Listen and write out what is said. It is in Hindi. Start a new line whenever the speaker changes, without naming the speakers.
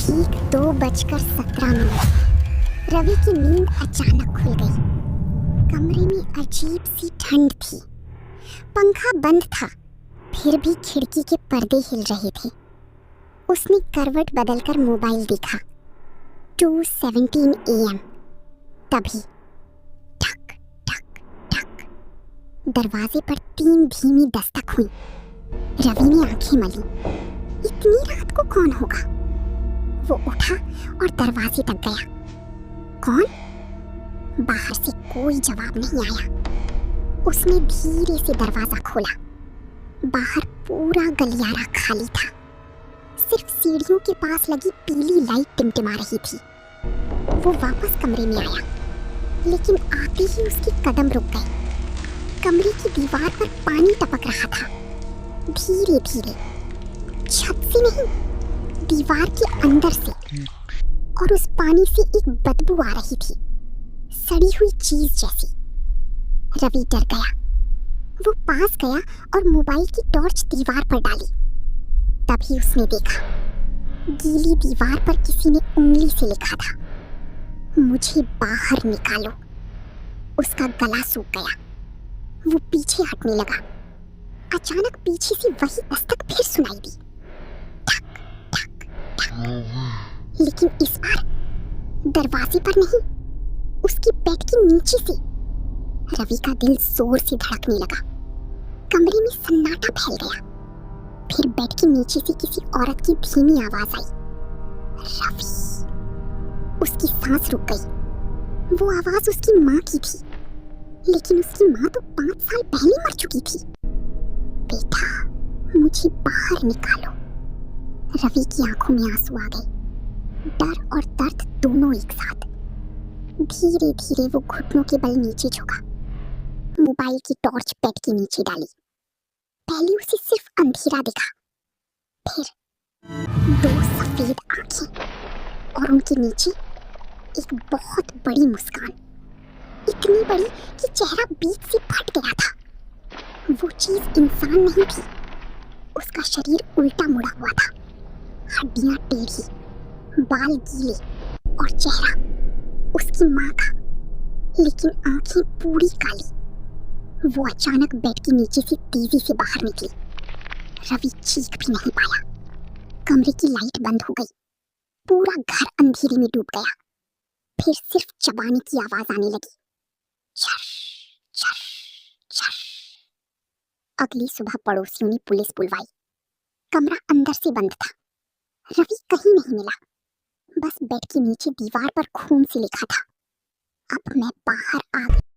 ठीक 2:17 रवि की नींद अचानक खुल गई। कमरे में अजीब सी ठंड थी। पंखा बंद था, फिर भी खिड़की के पर्दे हिल रहे थे। उसने करवट बदलकर मोबाइल देखा। 2:17 AM। तभी ठक ठक ठक दरवाजे पर 3 धीमी दस्तक हुई। रवि ने आंखें मली। इतनी रात को कौन होगा? वो उठा और दरवाजे तक गया। कौन? बाहर से कोई जवाब नहीं आया। उसने धीरे से दरवाजा खोला। बाहर पूरा गलियारा खाली था। सिर्फ सीढ़ियों के पास लगी पीली लाइट टिमटिमा रही थी। वो वापस कमरे में आया, लेकिन आते ही उसके कदम रुक गए। कमरे की दीवार पर पानी टपक रहा था, धीरे धीरे, छत से नहीं, दीवार के अंदर से। और उस पानी से एक बदबू आ रही थी, सड़ी हुई चीज जैसी। रवि डर गया। वो पास गया और मोबाइल की टॉर्च दीवार पर डाली। तभी उसने देखा, गीली दीवार पर किसी ने उंगली से लिखा था, मुझे बाहर निकालो। उसका गला सूख गया। वो पीछे हटने लगा। अचानक पीछे से वही दस्तक फिर सुनाई दी, ठक ठक ठक। लेकिन इस बार दरवाजे पर नहीं, उसकी बेड के नीचे से। रवि का दिल जोर से धड़कने लगा। कमरे में सन्नाटा फैल गया। फिर बेड के नीचे से किसी औरत की धीमी आवाज आई, रवि। उसकी सांस रुक गई। वो आवाज उसकी माँ की थी, लेकिन उसकी माँ तो 5 साल पहले मर चुकी थी। बेटा, मुझे बाहर निकालो। रवि की आंखों में आंसू आ गए, डर और दर्द दोनों एक साथ। धीरे धीरे वो घुटनों के बल नीचे झुका, मोबाइल की टॉर्च बेड के नीचे डाली। पहले उसे सिर्फ अंधेरा दिखा, फिर 2 सफेद आंखें, और उनके नीचे एक बहुत बड़ी मुस्कान, इतनी बड़ी कि चेहरा बीच से फट गया था। वो चीज इंसान नहीं थी। उसका शरीर उल्टा मुड़ा हुआ था, हड्डियां टेढ़ी, बाल गीले, और चेहरा उसकी माँ का, लेकिन आंखें पूरी काली। वो अचानक बेड के नीचे से तेजी से बाहर निकली। रवि चीख भी नहीं पाया। कमरे की लाइट बंद हो गई। पूरा घर अंधेरे में डूब गया। फिर सिर्फ चबाने की आवाज आने लगी, चर चर चर। अगली सुबह पड़ोसियों ने पुलिस बुलवाई। कमरा अंदर से बंद था। रवि कहीं नहीं मिला। बस बेड के नीचे दीवार पर खून से लिखा था, अब मैं बाहर आ गई।